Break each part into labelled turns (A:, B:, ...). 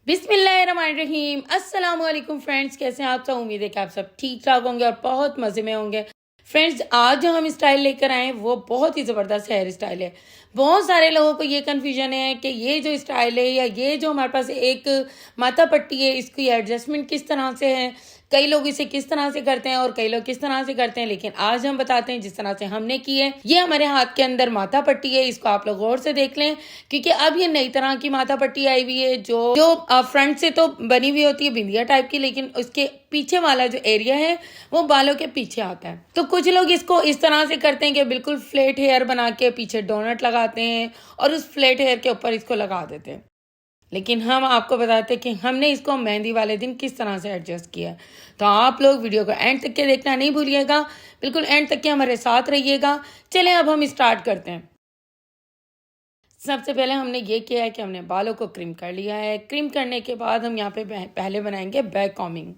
A: बिस्मिल्लाहिर्रहमानिर्रहीम। अस्सलाम वालेकुम फ्रेंड्स, कैसे हैं आप सब। उम्मीद है कि आप सब ठीक ठाक होंगे और बहुत मज़े में होंगे। फ्रेंड्स, आज जो हम स्टाइल लेकर आए हैं वो बहुत ही ज़बरदस्त हेयर स्टाइल है। बहुत सारे लोगों को ये कन्फ्यूजन है कि ये जो स्टाइल है या ये जो हमारे पास एक माथा पट्टी है, इसकी एडजस्टमेंट किस तरह से है। कई लोग इसे किस तरह से करते हैं और कई लोग किस तरह से करते हैं, लेकिन आज हम बताते हैं जिस तरह से हमने की है। ये हमारे हाथ के अंदर माथा पट्टी है, इसको आप लोग गौर से देख लें क्योंकि अब ये नई तरह की माथा पट्टी आई हुई है जो फ्रंट से तो बनी हुई होती है बिंदिया टाइप की, लेकिन उसके पीछे वाला जो एरिया है वो बालों के पीछे आता है। तो कुछ लोग इसको इस तरह से करते हैं कि बिल्कुल फ्लैट हेयर बना के पीछे डोनट लगाते हैं और उस फ्लैट हेयर के ऊपर इसको लगा देते हैं। लेकिन हम आपको बताते हैं कि हमने इसको मेहंदी वाले दिन किस तरह से एडजस्ट किया है। तो आप लोग वीडियो को एंड तक के देखना नहीं भूलिएगा, बिल्कुल एंड तक के हमारे साथ रहिएगा। चलें अब हम स्टार्ट करते हैं। सबसे पहले हमने ये किया है कि हमने बालों को क्रीम कर लिया है। क्रीम करने के बाद हम यहाँ पे पहले बनाएंगे बैक कॉमिंग।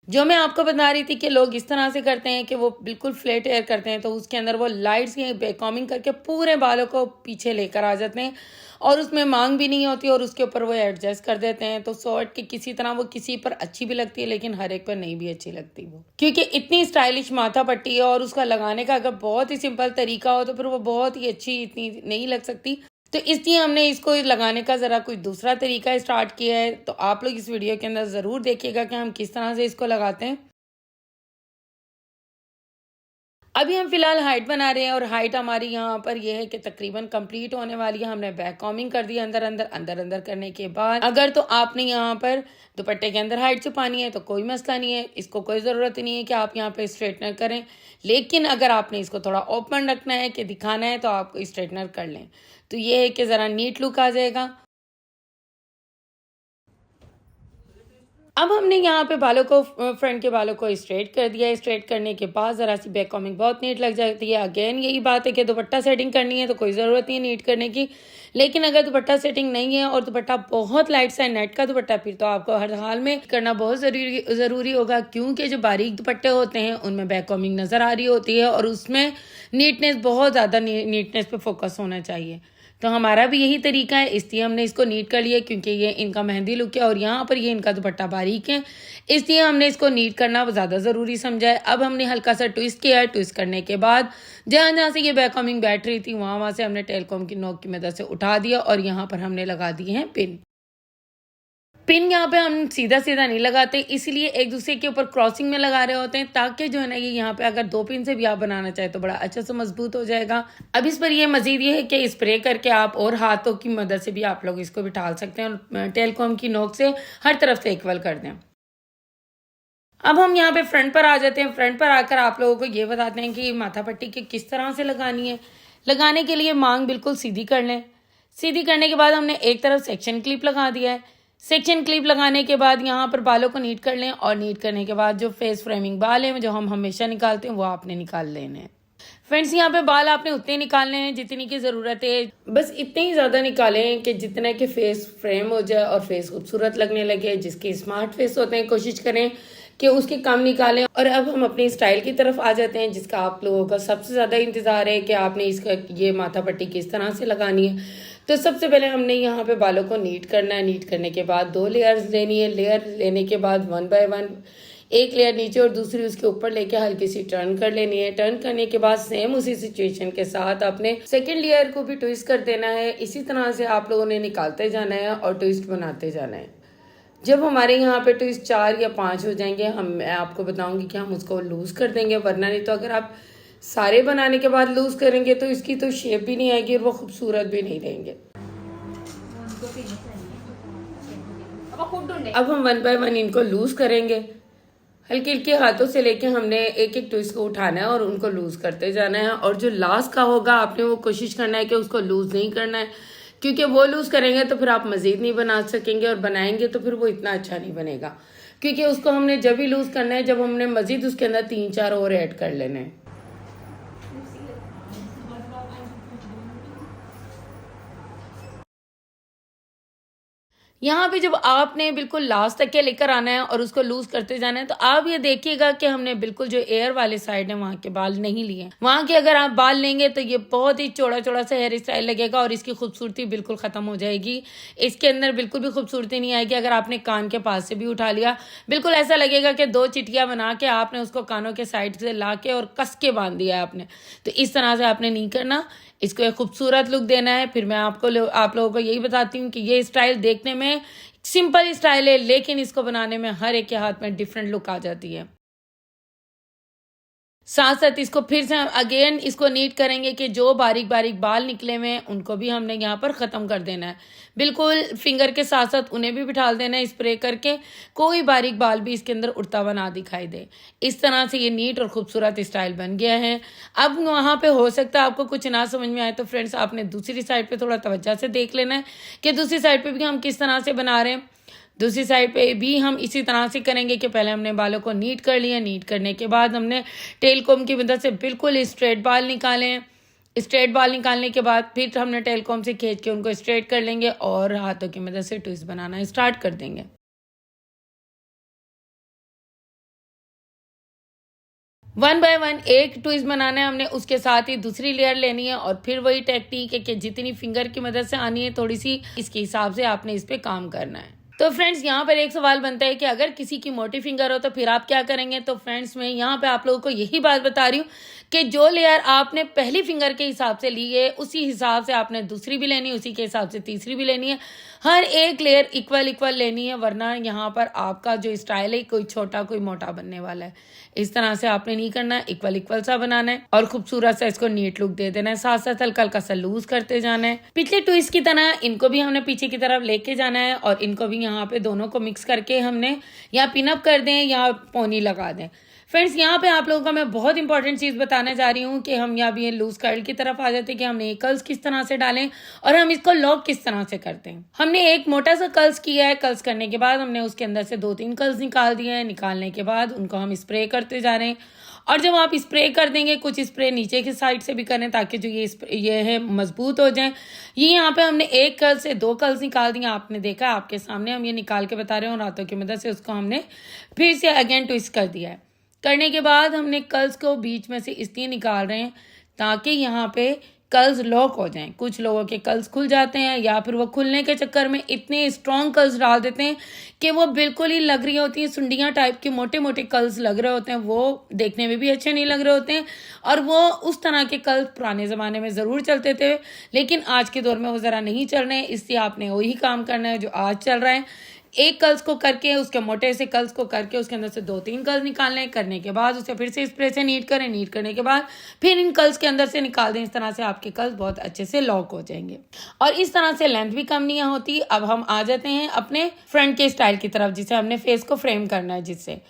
A: जो मैं आपको बता रही थी कि लोग इस तरह से करते हैं कि वो बिल्कुल फ्लैट हेयर करते हैं, तो उसके अंदर वो लाइट सी बैक कॉमिंग करके पूरे बालों को पीछे लेकर आ जाते हैं और उसमें मांग भी नहीं होती और उसके ऊपर वो एडजस्ट कर देते हैं। तो शॉर्ट की किसी तरह वो किसी पर अच्छी भी लगती है लेकिन हर एक पर नहीं भी अच्छी लगती वो, क्योंकि इतनी स्टाइलिश माथा पट्टी है और उसका लगाने का अगर बहुत ही सिंपल तरीका हो तो फिर वो बहुत ही अच्छी इतनी नहीं लग सकती। तो इसलिए हमने इसको लगाने का ज़रा कुछ दूसरा तरीका स्टार्ट किया है। तो आप लोग इस वीडियो के अंदर ज़रूर देखिएगा कि हम किस तरह से इसको लगाते हैं। अभी हम फिलहाल हाइट बना रहे हैं और हाइट हमारी यहाँ पर यह है कि तकरीबन कंप्लीट होने वाली है। हमने बैक कॉमिंग कर दी अंदर अंदर अंदर अंदर करने के बाद अगर तो आपने यहाँ पर दुपट्टे के अंदर हाइट छुपानी है तो कोई मसला नहीं है, इसको कोई ज़रूरत नहीं है कि आप यहाँ पे स्ट्रेटनर करें। लेकिन अगर आपने इसको थोड़ा ओपन रखना है कि दिखाना है तो आप स्ट्रेटनर कर लें, तो ये है कि ज़रा नीट लुक आ जाएगा। अब हमने यहाँ पे बालों को फ्रंट के बालों को स्ट्रेट कर दिया है। स्ट्रेट करने के बाद ज़रा सी बैक कॉमिंग बहुत नीट लग जाती है। अगेन यही बात है कि दुपट्टा सेटिंग करनी है तो कोई ज़रूरत नहीं है नीट करने की। लेकिन अगर दुपट्टा सेटिंग नहीं है और दुपट्टा बहुत लाइट सा नेट का दुपट्टा, फिर तो आपको हर हाल में करना बहुत ज़रूरी होगा, क्योंकि जो बारीक दुपट्टे होते हैं उनमें बैक कॉमिंग नज़र आ रही होती है और उसमें नीटनेस बहुत ज़्यादा नीटनेस पे फोकस होना चाहिए। तो हमारा भी यही तरीका है, इसलिए हमने इसको नीट कर लिया क्योंकि ये इनका मेहंदी लुक है और यहाँ पर ये इनका दुपट्टा बारीक है, इसलिए हमने इसको नीट करना ज़्यादा ज़रूरी समझा है। अब हमने हल्का सा ट्विस्ट किया है। ट्विस्ट करने के बाद जहाँ जहाँ से ये बैक कॉमिंग बैठ रही थी वहाँ से हमने टेलकॉम की नोक की मदद से उठा दिया और यहाँ पर हमने लगा दिए हैं पिन। पिन यहाँ पे हम सीधा सीधा नहीं लगाते, इसलिए एक दूसरे के ऊपर क्रॉसिंग में लगा रहे होते हैं ताकि जो है ना ये यहाँ पे अगर दो पिन से भी आप बनाना चाहे तो बड़ा अच्छा से मजबूत हो जाएगा। अब इस पर ये मजीद ये है कि स्प्रे करके आप और हाथों की मदद से भी आप लोग इसको भी डाल सकते हैं और टेलकॉम की नोक से हर तरफ से इक्वल कर दें। अब हम यहाँ पे फ्रंट पर आ जाते हैं। फ्रंट पर आकर आप लोगों को ये बताते हैं कि माथा पट्टी की किस तरह से लगानी है। लगाने के लिए मांग बिल्कुल सीधी कर लें। सीधी करने के बाद हमने एक तरफ सेक्शन क्लिप लगा दिया है। सेक्शन क्लिप लगाने के बाद यहाँ पर बालों को नीट कर लें और नीट करने के बाद जो फेस फ्रेमिंग बाल हैं जो हम हमेशा निकालते हैं वो आपने निकाल लेने हैं। फ्रेंड्स, यहाँ पे बाल आपने उतने निकालने हैं जितनी की ज़रूरत है, बस इतने ही ज़्यादा निकालें कि जितना कि फेस फ्रेम हो जाए और फेस खूबसूरत लगने लगे। जिसके स्मार्ट फेस होते हैं कोशिश करें कि उसके कम निकालें। और अब हम अपनी स्टाइल की तरफ आ जाते हैं जिसका आप लोगों का सबसे ज़्यादा इंतज़ार है कि आपने इसका ये माथा पट्टी किस तरह से लगानी है। तो सबसे पहले हमने यहाँ पे बालों को नीट करना है। नीट करने के बाद दो लेयर्स लेनी है। लेयर लेने के बाद वन बाय वन एक लेयर नीचे और दूसरी उसके ऊपर लेके हल्की सी टर्न कर लेनी है। टर्न करने के बाद सेम उसी सिचुएशन के साथ अपने सेकंड लेयर को भी ट्विस्ट कर देना है। इसी तरह से आप लोगों ने निकालते जाना है और ट्विस्ट बनाते जाना है। जब हमारे यहाँ पे ट्विस्ट 4 या 5 हो जाएंगे मैं आपको बताऊंगी कि हम उसको लूज कर देंगे, वरना नहीं तो अगर आप सारे बनाने के बाद लूज करेंगे तो इसकी तो शेप भी नहीं आएगी और वो खूबसूरत भी नहीं रहेंगे। अब हम वन बाय वन इनको लूज करेंगे। हल्के हल्के हाथों से लेके हमने एक एक ट्विस्ट को उठाना है और उनको लूज करते जाना है। और जो लास्ट का होगा आपने वो कोशिश करना है कि उसको लूज नहीं करना है, क्योंकि वो लूज करेंगे तो फिर आप मजीद नहीं बना सकेंगे और बनाएंगे तो फिर वो इतना अच्छा नहीं बनेगा, क्योंकि उसको हमने जब ही लूज करना है जब हमने मजीद उसके अंदर 3-4 और ऐड कर लेने हैं। यहाँ पे जब आपने बिल्कुल लास्ट तक के लेकर आना है और उसको लूज करते जाना है, तो आप ये देखिएगा कि हमने बिल्कुल जो एयर वाले साइड है वहाँ के बाल नहीं लिए। वहाँ के अगर आप बाल लेंगे तो ये बहुत ही चौड़ा चौड़ा सा हेयर स्टाइल लगेगा और इसकी खूबसूरती बिल्कुल खत्म हो जाएगी। इसके अंदर बिल्कुल भी खूबसूरती नहीं आएगी। अगर आपने कान के पास से भी उठा लिया, बिल्कुल ऐसा लगेगा कि 2 चिटिया बना के आपने उसको कानों के साइड से ला के और कस के बांध दिया है आपने। तो इस तरह से आपने नहीं करना, इसको एक खूबसूरत लुक देना है। फिर मैं आप लोगों को यही बताती हूँ कि ये स्टाइल देखने में सिंपल स्टाइल है, लेकिन इसको बनाने में हर एक के हाथ में डिफरेंट लुक आ जाती है। साथ साथ इसको फिर से हम अगेन इसको नीट करेंगे कि जो बारीक बारीक बाल निकले हुए हैं उनको भी हमने यहाँ पर ख़त्म कर देना है। बिल्कुल फिंगर के साथ साथ उन्हें भी बिठा देना है स्प्रे करके, कोई बारीक बाल भी इसके अंदर उड़ता हुआ ना दिखाई दे। इस तरह से ये नीट और खूबसूरत स्टाइल बन गया है। अब वहाँ पे हो सकता है आपको कुछ ना समझ में आए, तो फ्रेंड्स आपने दूसरी साइड पर थोड़ा तवज्जो से देख लेना है कि दूसरी साइड पर भी हम किस तरह से बना रहे हैं। दूसरी साइड पे भी हम इसी तरह से करेंगे कि पहले हमने बालों को नीट कर लिया, नीट करने के बाद हमने टेल कॉम की मदद से बिल्कुल स्ट्रेट बाल निकाले। स्ट्रेट बाल निकालने के बाद फिर हमने टेल कॉम से खींच के उनको स्ट्रेट कर लेंगे और हाथों की मदद से ट्विस्ट बनाना स्टार्ट कर देंगे। वन बाय वन एक ट्विस्ट बनाना है हमने, उसके साथ ही दूसरी लेयर लेनी है और फिर वही टेक्निक है कि जितनी फिंगर की मदद से आनी है थोड़ी सी, इसके हिसाब से आपने इस पे काम करना है। तो फ्रेंड्स यहाँ पर एक सवाल बनता है कि अगर किसी की मोटी फिंगर हो तो फिर आप क्या करेंगे। तो फ्रेंड्स मैं यहाँ पे आप लोगों को यही बात बता रही हूँ कि जो लेयर आपने पहली फिंगर के हिसाब से ली है उसी हिसाब से आपने दूसरी भी लेनी है, उसी के हिसाब से तीसरी भी लेनी है। हर एक लेयर इक्वल इक्वल लेनी है, वरना यहाँ पर आपका जो स्टाइल है कोई छोटा कोई मोटा बनने वाला है। इस तरह से आपने नहीं करना है, इक्वल इक्वल सा बनाना है और खूबसूरत सा इसको नीट लुक दे देना है। साथ साथ हल्का हल्का सा लूज करते जाना है। पिछले ट्विस्ट की तरह इनको भी हमने पीछे की तरफ लेके जाना है और इनको भी यहाँ पे दोनों को मिक्स करके हमने या पिनअप कर दें या पोनी लगा दें। फ्रेंड्स यहाँ पे आप लोगों का मैं बहुत इंपॉर्टेंट चीज़ बताने जा रही हूँ कि हम यहाँ भी ये लूज कर्ल की तरफ आ जाते हैं कि हमने कर्ल्स किस तरह से डालें और हम इसको लॉक किस तरह से करते हैं। हमने एक मोटा सा कर्ल्स किया है, कर्ल्स करने के बाद हमने उसके अंदर से 2-3 कर्ल्स निकाल दिए हैं। निकालने के बाद उनको हम स्प्रे करते जा रहे हैं और जब आप स्प्रे कर देंगे, कुछ स्प्रे नीचे की साइड से भी करें ताकि जो ये है मजबूत हो जाए। ये यहाँ पे हमने एक कर्ल से 2 कर्ल्स निकाल दिए, आपने देखा आपके सामने हम ये निकाल के बता रहे हैं और हाथों की मदद से उसको हमने फिर से अगेन ट्विस्ट कर दिया है। करने के बाद हमने कर्ल्स को बीच में से इसलिए निकाल रहे हैं ताकि यहाँ पे कर्ल्स लॉक हो जाएं। कुछ लोगों के कर्ल्स खुल जाते हैं या फिर वो खुलने के चक्कर में इतने स्ट्रॉन्ग कर्ल्स डाल देते हैं कि वो बिल्कुल ही लग रही होती हैं सुंडियाँ टाइप के मोटे मोटे कर्ल्स लग रहे होते हैं। वो देखने में भी अच्छे नहीं लग रहे होते हैं और वो उस तरह के कर्ल्स पुराने ज़माने में ज़रूर चलते थे, लेकिन आज के दौर में वो ज़रा नहीं चल रहे हैं। इसलिए आपने वही काम करना है जो आज चल रहा है। एक कर्ल्स को करके उसके मोटे से कर्ल्स को करके उसके अंदर से 2-3 कर्ल्स निकालने, करने के बाद उसे फिर से स्प्रे से नीट करें। नीट करने के बाद फिर इन कर्ल्स के अंदर से निकाल दें। इस तरह से आपके कर्ल्स बहुत अच्छे से लॉक हो जाएंगे और इस तरह से लेंथ भी कम नहीं होती। अब हम आ जाते हैं अपने फ्रंट के स्टाइल की तरफ, जिसे हमने फेस को फ्रेम करना है। जिससे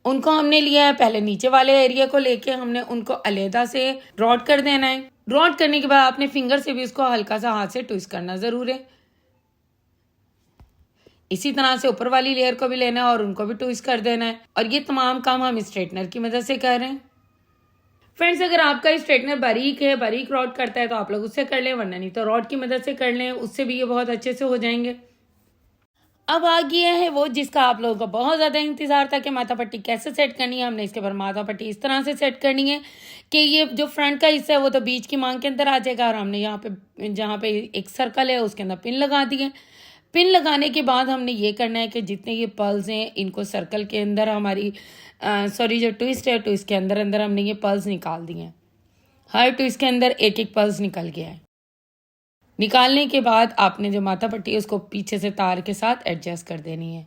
A: उनको हमने लिया है, पहले नीचे वाले एरिया को लेके हमने उनको अलहदा से ड्रॉट कर देना है। ड्रॉट करने के बाद आपने फिंगर से भी उसको हल्का सा हाथ से ट्विस्ट करना जरूर है। इसी तरह से ऊपर वाली लेयर को भी लेना है और उनको भी ट्विस्ट कर देना है और ये तमाम काम हम स्ट्रेटनर की मदद से कर रहे हैं। फ्रेंड्स अगर आपका स्ट्रेटनर बारीक है, बारीक रॉड करता है तो आप लोग उससे कर लें, वरना नहीं तो रॉड की मदद से कर लें, उससे भी ये बहुत अच्छे से हो जाएंगे। अब आ गया है वो जिसका आप लोगों को बहुत ज़्यादा इंतजार था कि माथा पट्टी कैसे सेट करनी है। हमने इसके ऊपर माथा पट्टी इस तरह से सेट करनी है कि ये जो फ्रंट का हिस्सा है वो तो बीच की मांग के अंदर आ जाएगा और हमने यहाँ पे जहाँ पे एक सर्कल है उसके अंदर पिन लगा दिए। पिन लगाने के बाद हमने ये करना है कि जितने ये पर्ल्स हैं इनको सर्कल के अंदर हमारी जो ट्विस्ट है ट्विस्ट के अंदर अंदर हमने ये पर्ल्स निकाल दिए हैं। हर ट्विस्ट के अंदर एक एक पर्ल्स निकल गया है। निकालने के बाद आपने जो माथा पट्टी है उसको पीछे से तार के साथ एडजस्ट कर देनी है।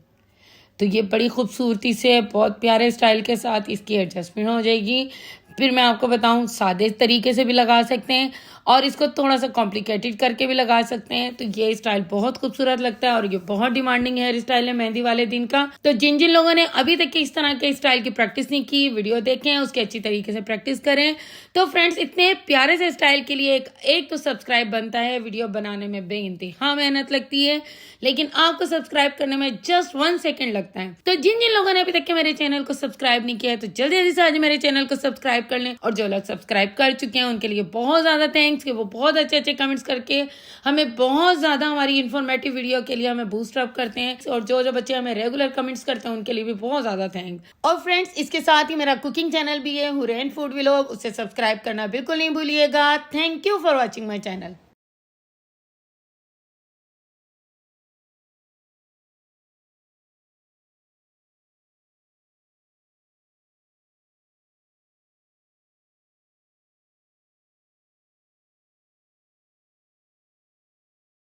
A: तो ये बड़ी खूबसूरती से बहुत प्यारे स्टाइल के साथ इसकी एडजस्टमेंट हो जाएगी। फिर मैं आपको बताऊं, सादे तरीके से भी लगा सकते हैं और इसको थोड़ा सा कॉम्प्लिकेटेड करके भी लगा सकते हैं। तो ये स्टाइल बहुत खूबसूरत लगता है और ये बहुत डिमांडिंग हेयर स्टाइल है मेहंदी वाले दिन का। तो जिन जिन लोगों ने अभी तक इस तरह के स्टाइल की प्रैक्टिस नहीं की, वीडियो देखें, उसके अच्छी तरीके से प्रैक्टिस करें। तो फ्रेंड्स इतने प्यारे से स्टाइल के लिए एक तो सब्सक्राइब बनता है। वीडियो बनाने में बेइंतहा मेहनत लगती है, लेकिन आपको सब्सक्राइब करने में जस्ट 1 सेकेंड लगता है। तो जिन जिन लोगों ने अभी तक के मेरे चैनल को सब्सक्राइब नहीं किया है तो जल्दी जल्दी से आज मेरे चैनल को सब्सक्राइब कर लें और जो लोग सब्सक्राइब कर चुके हैं उनके लिए बहुत ज्यादा थैंक थैंक्स कि वो बहुत अच्छे अच्छे कमेंट्स करके हमें बहुत ज़्यादा हमारी इन्फॉर्मेटिव वीडियो के लिए हमें बूस्ट अप करते हैं। और जो जो बच्चे हमें रेगुलर कमेंट्स करते हैं उनके लिए भी बहुत ज़्यादा थैंक्स। और फ्रेंड्स, इसके साथ ही मेरा कुकिंग चैनल भी है हुरैन फूड व्लॉग, उसे सब्सक्राइब करना बिल्कुल नहीं भूलिएगा। Thank you for watching my channel.